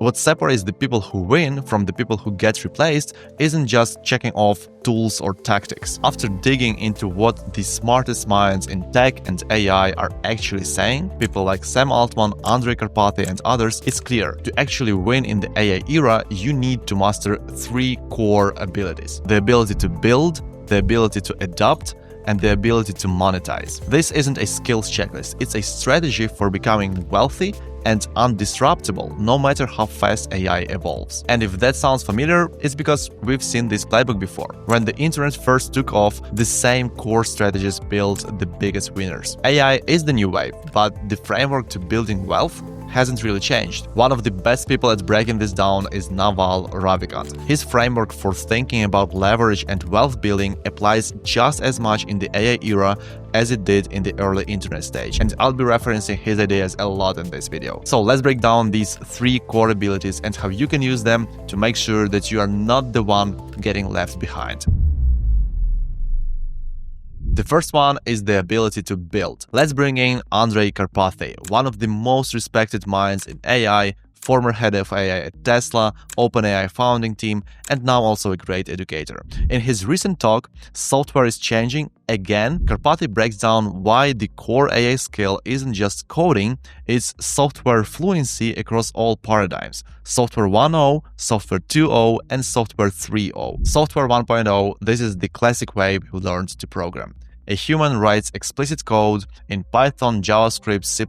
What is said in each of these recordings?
What separates the people who win from the people who get replaced isn't just checking off tools or tactics. After digging into what the smartest minds in tech and AI are actually saying, people like Sam Altman, Andrej Karpathy, and others, it's clear, to actually win in the AI era, you need to master 3 core abilities: the ability to build, the ability to adapt, and the ability to monetize. This isn't a skills checklist, it's a strategy for becoming wealthy and undisruptible, no matter how fast AI evolves. And if that sounds familiar, it's because we've seen this playbook before. When the internet first took off, the same core strategies built the biggest winners. AI is the new wave, but the framework to building wealth hasn't really changed. One of the best people at breaking this down is Naval Ravikant. His framework for thinking about leverage and wealth building applies just as much in the AI era as it did in the early internet stage, and I'll be referencing his ideas a lot in this video. So let's break down these 3 core abilities and how you can use them to make sure that you are not the one getting left behind. The first one is the ability to build. Let's bring in Andrej Karpathy, one of the most respected minds in AI, former head of AI at Tesla, OpenAI founding team, and now also a great educator. In his recent talk, Software is Changing Again, Karpathy breaks down why the core AI skill isn't just coding, it's software fluency across all paradigms. Software 1.0, Software 2.0, and Software 3.0. Software 1.0, this is the classic way we learned to program. A human writes explicit code in Python, JavaScript, C++,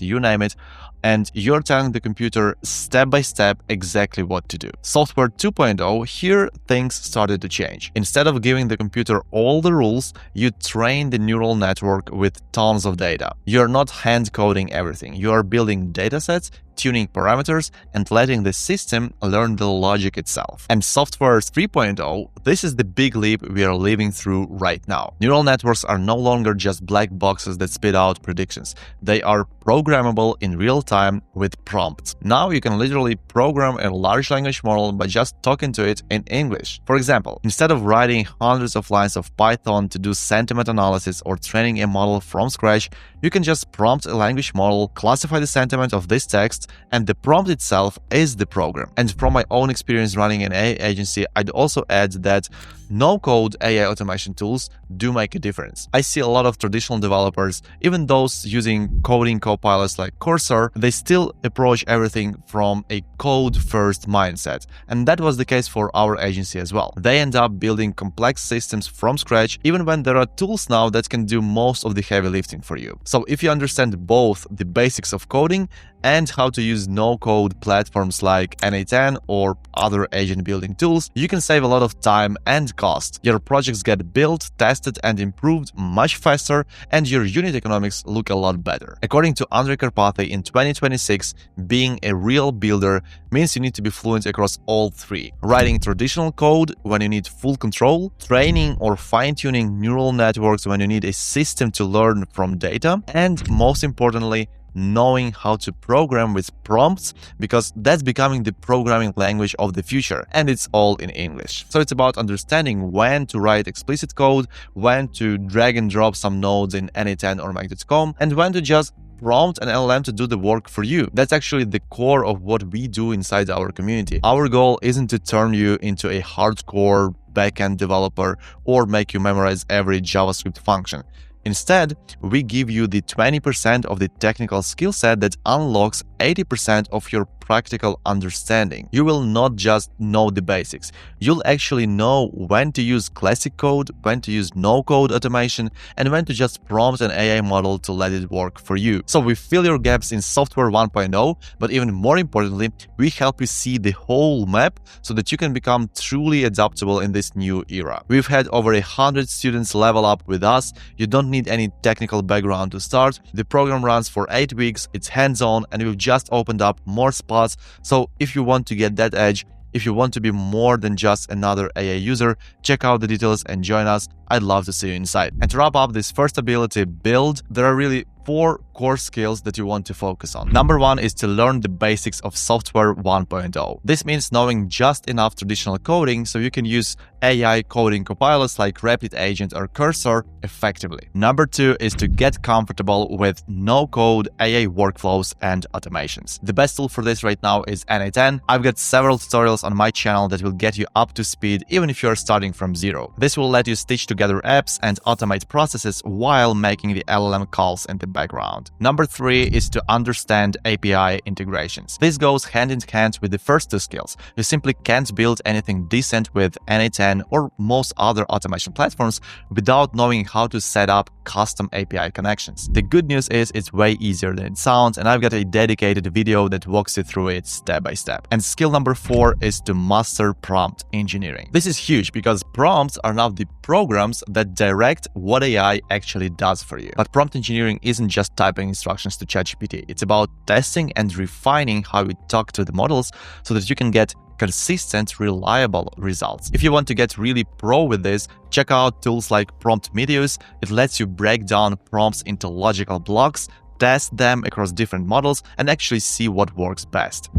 you name it, and you're telling the computer step by step exactly what to do. Software 2.0, here things started to change. Instead of giving the computer all the rules, you train the neural network with tons of data. You're not hand coding everything. You are building datasets, tuning parameters, and letting the system learn the logic itself. And Software 3.0, this is the big leap we are living through right now. Neural networks are no longer just black boxes that spit out predictions. They are programmable in real time with prompts. Now you can literally program a large language model by just talking to it in English. For example, instead of writing hundreds of lines of Python to do sentiment analysis or training a model from scratch, you can just prompt a language model, classify the sentiment of this text, and the prompt itself is the program. And from my own experience running an AI agency, I'd also add that no-code AI automation tools do make a difference. I see a lot of traditional developers, even those using coding copilots like Cursor, they still approach everything from a code-first mindset. And that was the case for our agency as well. They end up building complex systems from scratch, even when there are tools now that can do most of the heavy lifting for you. So if you understand both the basics of coding and how to use no-code platforms like n8n or other agent building tools, you can save a lot of time and cost. Your projects get built, tested, and improved much faster, and your unit economics look a lot better. According to Andrej Karpathy, in 2026, being a real builder means you need to be fluent across all 3. Writing traditional code when you need full control, training or fine-tuning neural networks when you need a system to learn from data, and most importantly, knowing how to program with prompts, because that's becoming the programming language of the future, and it's all in English. So it's about understanding when to write explicit code, when to drag and drop some nodes in n8n or Mac.com, and when to just prompt an LLM to do the work for you. That's actually the core of what we do inside our community. Our goal isn't to turn you into a hardcore backend developer or make you memorize every JavaScript function. Instead, we give you the 20% of the technical skill set that unlocks 80% of your practical understanding. You will not just know the basics. You'll actually know when to use classic code, when to use no-code automation, and when to just prompt an AI model to let it work for you. So we fill your gaps in Software 1.0, but even more importantly, we help you see the whole map so that you can become truly adaptable in this new era. We've had over 100 students level up with us. You don't need any technical background to start. The program runs for 8 weeks, it's hands-on, and we've just opened up more spots. So if you want to get that edge, if you want to be more than just another AI user, check out the details and join us. I'd love to see you inside. And to wrap up this first ability, build, there are really 4 core skills that you want to focus on. Number one is to learn the basics of software 1.0. This means knowing just enough traditional coding so you can use AI coding copilots like Rapid Agent or Cursor effectively. Number two is to get comfortable with no-code AI workflows and automations. The best tool for this right now is n8n. I've got several tutorials on my channel that will get you up to speed even if you're starting from zero. This will let you stitch together apps and automate processes while making the LLM calls in the background. Number three is to understand API integrations. This goes hand in hand with the first two skills. You simply can't build anything decent with n8n or most other automation platforms without knowing how to set up custom API connections. The good news is it's way easier than it sounds, and I've got a dedicated video that walks you through it step by step. And skill number four is to master prompt engineering. This is huge because prompts are now the programs that direct what AI actually does for you. But prompt engineering isn't just typing instructions to ChatGPT. It's about testing and refining how you talk to the models so that you can get consistent, reliable results. If you want to get really pro with this, check out tools like Promptmetheus. It lets you break down prompts into logical blocks, test them across different models, and actually see what works best.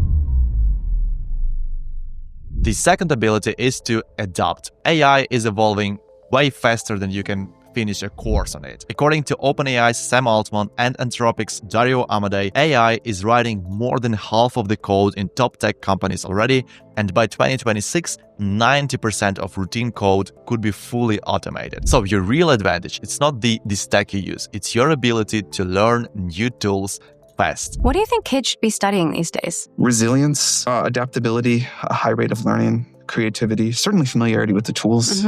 The second ability is to adapt. AI is evolving way faster than you can finish a course on it. According to OpenAI's Sam Altman and Anthropic's Dario Amodei, AI is writing more than half of the code in top tech companies already, and by 2026, 90% of routine code could be fully automated. So your real advantage, it's not the stack you use, it's your ability to learn new tools fast. What do you think kids should be studying these days? Resilience, adaptability, a high rate of learning, creativity, certainly familiarity with the tools.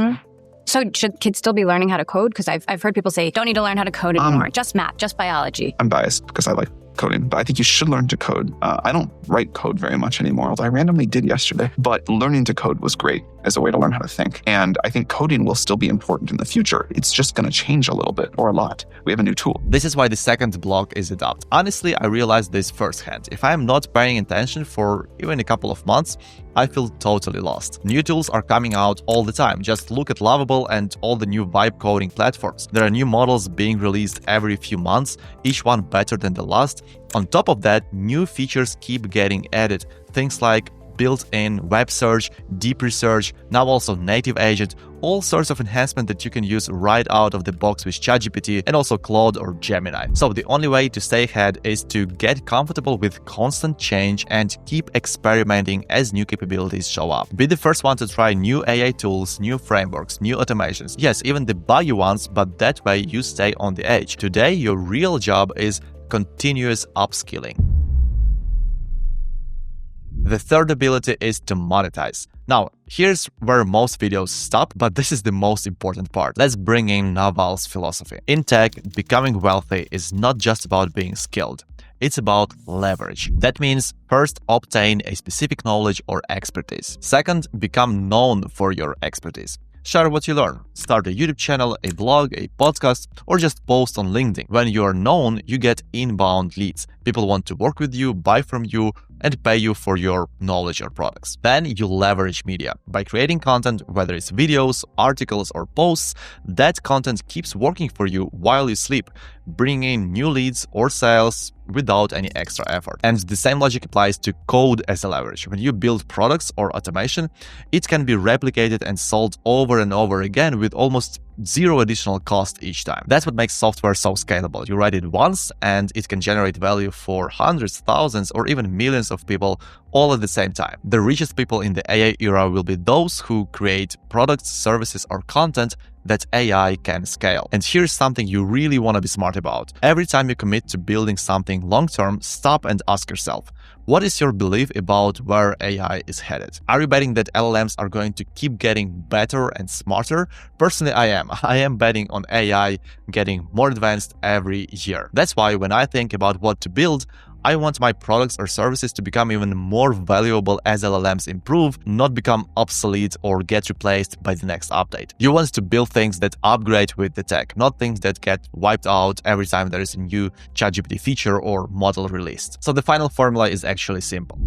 So should kids still be learning how to code? Because I've heard people say, don't need to learn how to code anymore, just math, just biology. I'm biased because I like coding, but I think you should learn to code. I don't write code very much anymore, although I randomly did yesterday. But learning to code was great as a way to learn how to think. And I think coding will still be important in the future. It's just going to change a little bit or a lot. We have a new tool. This is why the second block is adapt. Honestly, I realized this firsthand. If I'm not paying attention for even a couple of months, I feel totally lost. New tools are coming out all the time. Just look at Lovable and all the new vibe coding platforms. There are new models being released every few months, each one better than the last. On top of that, new features keep getting added. Things like built-in web search, deep research, now also native agent, all sorts of enhancement that you can use right out of the box with ChatGPT and also Claude or Gemini. So the only way to stay ahead is to get comfortable with constant change and keep experimenting as new capabilities show up. Be the first one to try new AI tools, new frameworks, new automations. Yes, even the buggy ones, but that way you stay on the edge. Today, your real job is continuous upskilling. The third ability is to monetize. Now, here's where most videos stop, but this is the most important part. Let's bring in Naval's philosophy. In tech, becoming wealthy is not just about being skilled. It's about leverage. That means first, obtain a specific knowledge or expertise. Second, become known for your expertise. Share what you learn. Start a YouTube channel, a blog, a podcast, or just post on LinkedIn. When you are known, you get inbound leads. People want to work with you, buy from you, and pay you for your knowledge or products. Then you leverage media. By creating content, whether it's videos, articles, or posts, that content keeps working for you while you sleep, bringing in new leads or sales without any extra effort. And the same logic applies to code as a leverage. When you build products or automation, it can be replicated and sold over and over again with almost zero additional cost each time. That's what makes software so scalable. You write it once and it can generate value for hundreds, thousands, or even millions of people all at the same time. The richest people in the AI era will be those who create products, services, or content that AI can scale. And here's something you really want to be smart about. Every time you commit to building something long-term, stop and ask yourself, what is your belief about where AI is headed? Are you betting that LLMs are going to keep getting better and smarter? Personally, I am. I am betting on AI getting more advanced every year. That's why when I think about what to build, I want my products or services to become even more valuable as LLMs improve, not become obsolete or get replaced by the next update. You want to build things that upgrade with the tech, not things that get wiped out every time there is a new ChatGPT feature or model released. So the final formula is actually simple.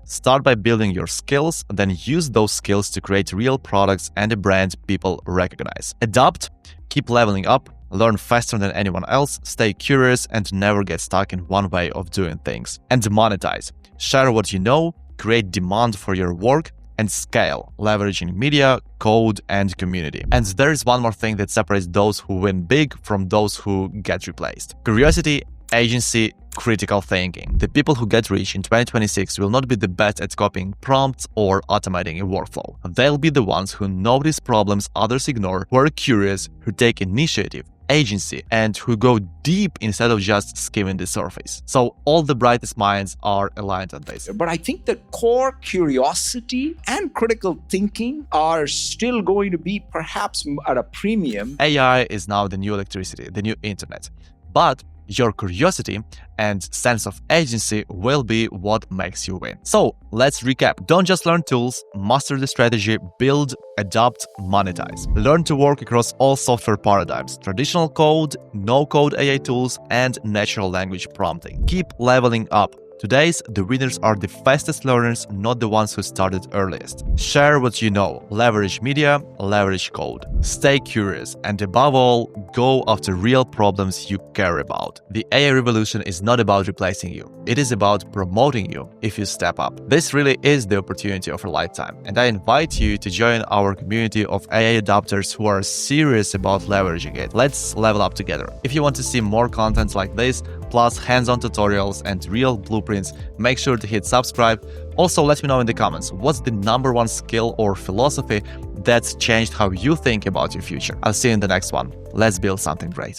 Start by building your skills, then use those skills to create real products and a brand people recognize. Adapt, keep leveling up, learn faster than anyone else, stay curious, and never get stuck in one way of doing things. And monetize. Share what you know, create demand for your work, and scale, leveraging media, code, and community. And there is one more thing that separates those who win big from those who get replaced. Curiosity, agency, critical thinking. The people who get rich in 2026 will not be the best at copying prompts or automating a workflow. They'll be the ones who notice problems others ignore, who are curious, who take initiative, agency, and who go deep instead of just skimming the surface. So all the brightest minds are aligned on this. But I think the core curiosity and critical thinking are still going to be perhaps at a premium. AI is now the new electricity, the new internet. But your curiosity and sense of agency will be what makes you win. So let's recap. Don't just learn tools, master the strategy, build, adopt, monetize. Learn to work across all software paradigms, traditional code, no-code AI tools, and natural language prompting. Keep leveling up. Today's the winners are the fastest learners, not the ones who started earliest. Share what you know, leverage media, leverage code. Stay curious, and above all, go after real problems you care about. The AI revolution is not about replacing you. It is about promoting you if you step up. This really is the opportunity of a lifetime, and I invite you to join our community of AI adopters who are serious about leveraging it. Let's level up together. If you want to see more content like this, plus hands-on tutorials and real blueprints, make sure to hit subscribe. Also, let me know in the comments, what's the #1 skill or philosophy that's changed how you think about your future? I'll see you in the next one. Let's build something great.